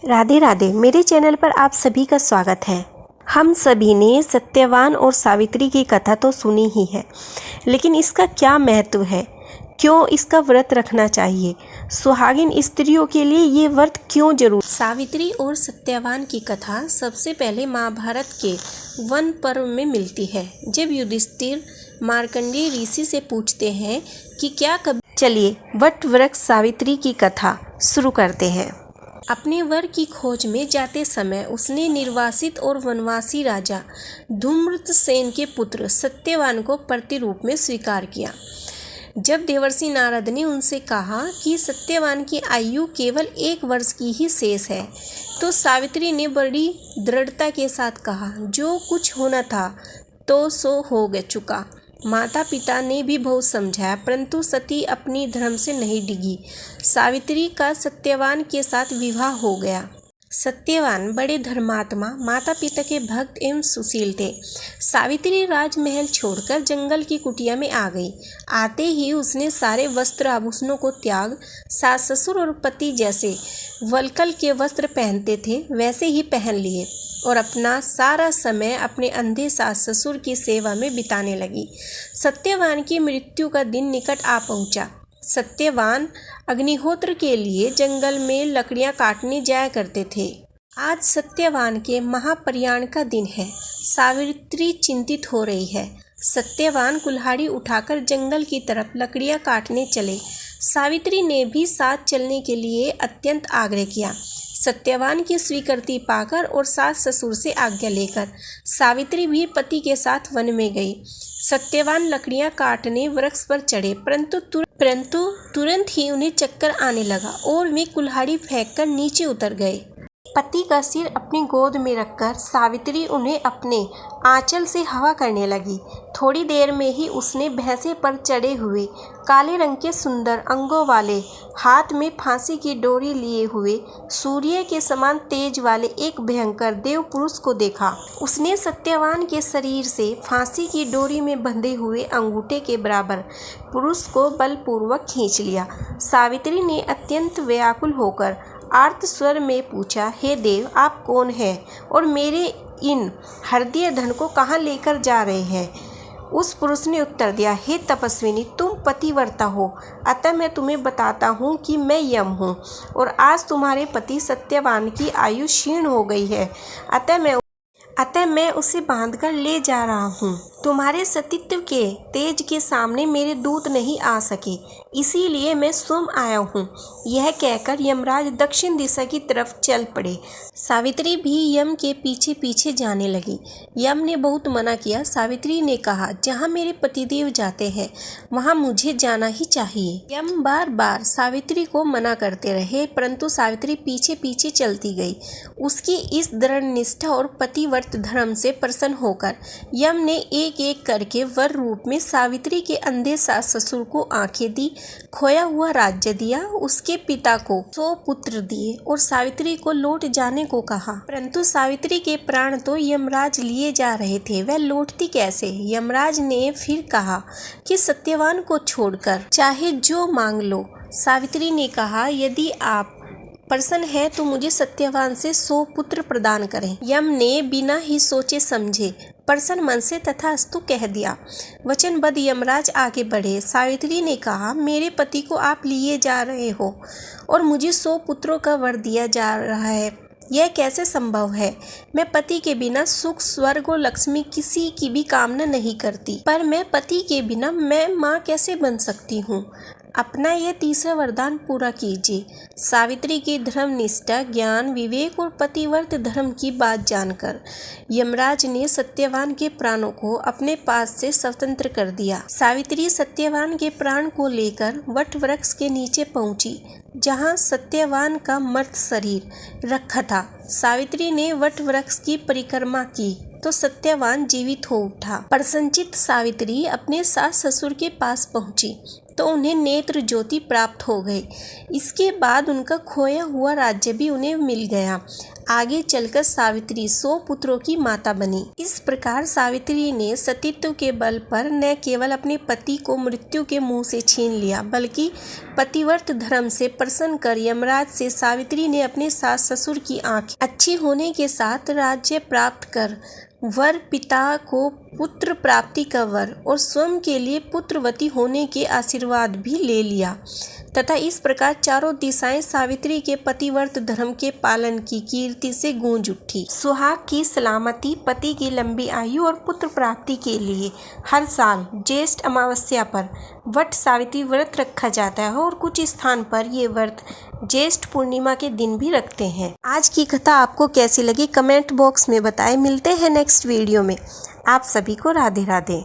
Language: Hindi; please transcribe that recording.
राधे राधे। मेरे चैनल पर आप सभी का स्वागत है। हम सभी ने सत्यवान और सावित्री की कथा तो सुनी ही है, लेकिन इसका क्या महत्व है? क्यों इसका व्रत रखना चाहिए? सुहागिन स्त्रियों के लिए ये व्रत क्यों जरूरी? सावित्री और सत्यवान की कथा सबसे पहले महाभारत के वन पर्व में मिलती है, जब युधिष्ठिर मार्कंडेय ऋषि से पूछते हैं कि क्या कभी। चलिए वट वृक्ष सावित्री की कथा शुरू करते हैं। अपने वर की खोज में जाते समय उसने निर्वासित और वनवासी राजा धूम्रसेन के पुत्र सत्यवान को पति रूप में स्वीकार किया। जब देवर्षि नारद ने उनसे कहा कि सत्यवान की आयु केवल 1 वर्ष की ही शेष है, तो सावित्री ने बड़ी दृढ़ता के साथ कहा, जो कुछ होना था तो सो हो चुका। माता पिता ने भी बहुत समझाया, परंतु सती अपनी धर्म से नहीं डिगी। सावित्री का सत्यवान के साथ विवाह हो गया। सत्यवान बड़े धर्मात्मा, माता पिता के भक्त एवं सुशील थे। सावित्री राजमहल छोड़कर जंगल की कुटिया में आ गई। आते ही उसने सारे वस्त्र आभूषणों को त्याग सास ससुर और पति जैसे वलकल के वस्त्र पहनते थे वैसे ही पहन लिए और अपना सारा समय अपने अंधे सास ससुर की सेवा में बिताने लगी। सत्यवान की मृत्यु का दिन निकट आ पहुंचा। सत्यवान अग्निहोत्र के लिए जंगल में लकड़ियां काटने जाया करते थे। आज सत्यवान के महाप्रयाण का दिन है। सावित्री चिंतित हो रही है। सत्यवान कुल्हाड़ी उठाकर जंगल की तरफ लकड़ियां काटने चले। सावित्री ने भी साथ चलने के लिए अत्यंत आग्रह किया। सत्यवान की स्वीकृति पाकर और सास ससुर से आज्ञा लेकर सावित्री भी पति के साथ वन में गई। सत्यवान लकड़ियां काटने वृक्ष पर चढ़े, परंतु तुरंत ही उन्हें चक्कर आने लगा और वे कुल्हाड़ी फेंककर नीचे उतर गए। पति का सिर अपनी गोद में रखकर सावित्री उन्हें अपने आंचल से हवा करने लगी। थोड़ी देर में ही उसने भैंसे पर चढ़े हुए काले रंग के सुंदर अंगों वाले, हाथ में फांसी की डोरी लिए हुए, सूर्य के समान तेज वाले एक भयंकर देव पुरुष को देखा। उसने सत्यवान के शरीर से फांसी की डोरी में बंधे हुए अंगूठे के बराबर पुरुष को बलपूर्वक खींच लिया। सावित्री ने अत्यंत व्याकुल होकर आर्त स्वर में पूछा, हे देव, आप कौन हैं और मेरे इन हृदय धन को कहाँ लेकर जा रहे हैं? उस पुरुष ने उत्तर दिया, हे तपस्विनी, तुम पतिव्रता हो, अतः मैं तुम्हें बताता हूँ कि मैं यम हूँ और आज तुम्हारे पति सत्यवान की आयु क्षीण हो गई है, अतः मैं उसे बांधकर ले जा रहा हूँ। तुम्हारे सतीत्व के तेज के सामने मेरे दूत नहीं आ सके, इसीलिए मैं स्वयं आया हूँ। यह कहकर यमराज दक्षिण दिशा की तरफ चल पड़े। सावित्री भी यम के पीछे पीछे जाने लगी। यम ने बहुत मना किया। सावित्री ने कहा, जहाँ मेरे पतिदेव जाते हैं वहाँ मुझे जाना ही चाहिए। यम बार बार सावित्री को मना करते रहे, परंतु सावित्री पीछे पीछे चलती गई। उसकी इस दृढ़ निष्ठा और पतिव्रत धर्म से प्रसन्न होकर यम ने एक एक करके वर रूप में सावित्री के अंधे सास ससुर को आंखें दी, खोया हुआ राज्य दिया, उसके पिता को 100 पुत्र दिए और सावित्री को लौट जाने को कहा। परंतु सावित्री के प्राण तो यमराज लिए जा रहे थे, वह लौटती कैसे? यमराज ने फिर कहा कि सत्यवान को छोड़कर चाहे जो मांग लो। सावित्री ने कहा, यदि आप प्रसन्न है तो मुझे सत्यवान से 100 पुत्र प्रदान करें। यम ने बिना ही सोचे समझे प्रसन्न मन से तथास्तु कह दिया। वचनबद्ध यमराज आगे बढ़े। सावित्री ने कहा, मेरे पति को आप लिए जा रहे हो और मुझे 100 पुत्रों का वर दिया जा रहा है, यह कैसे संभव है? मैं पति के बिना सुख, स्वर्ग और लक्ष्मी किसी की भी कामना नहीं करती, पर मैं पति के बिना मैं माँ कैसे बन सकती हूँ? अपना यह तीसरा वरदान पूरा कीजिए। सावित्री की धर्म निष्ठा, ज्ञान, विवेक और पतिव्रत धर्म की बात जानकर यमराज ने सत्यवान के प्राणों को अपने पास से स्वतंत्र कर दिया। सावित्री सत्यवान के प्राण को लेकर वट वृक्ष के नीचे पहुंची, जहां सत्यवान का मर्त शरीर रखा था। सावित्री ने वट वृक्ष की परिक्रमा की तो सत्यवान जीवित हो उठा। प्रसन्नचित्त सावित्री अपने सास ससुर के पास पहुंची तो उन्हें नेत्र ज्योति प्राप्त हो गई। इसके बाद उनका खोया हुआ राज्य भी उन्हें मिल गया। आगे चलकर सावित्री 100 पुत्रों की माता बनी। इस प्रकार सावित्री ने सतीत्व के बल पर न केवल अपने पति को मृत्यु के मुंह से छीन लिया, बल्कि पतिव्रत धर्म से प्रसन्न कर यमराज से सावित्री ने अपने सास ससुर की आंखें अच्छी होने के साथ राज्य प्राप्त कर वर पिता को पुत्र प्राप्ति का वर और स्वयं के लिए पुत्रवती होने के आशीर्वाद भी ले लिया तथा इस प्रकार चारों दिशाएं सावित्री के पतिव्रत धर्म के पालन की कीर्ति से गूंज उठी। सुहाग की सलामती, पति की लंबी आयु और पुत्र प्राप्ति के लिए हर साल ज्येष्ठ अमावस्या पर वट सावित्री व्रत रखा जाता है और कुछ स्थान पर ये व्रत ज्येष्ठ पूर्णिमा के दिन भी रखते हैं। आज की कथा आपको कैसी लगी कमेंट बॉक्स में बताएं। मिलते हैं नेक्स्ट वीडियो में। आप सभी को राधे राधे।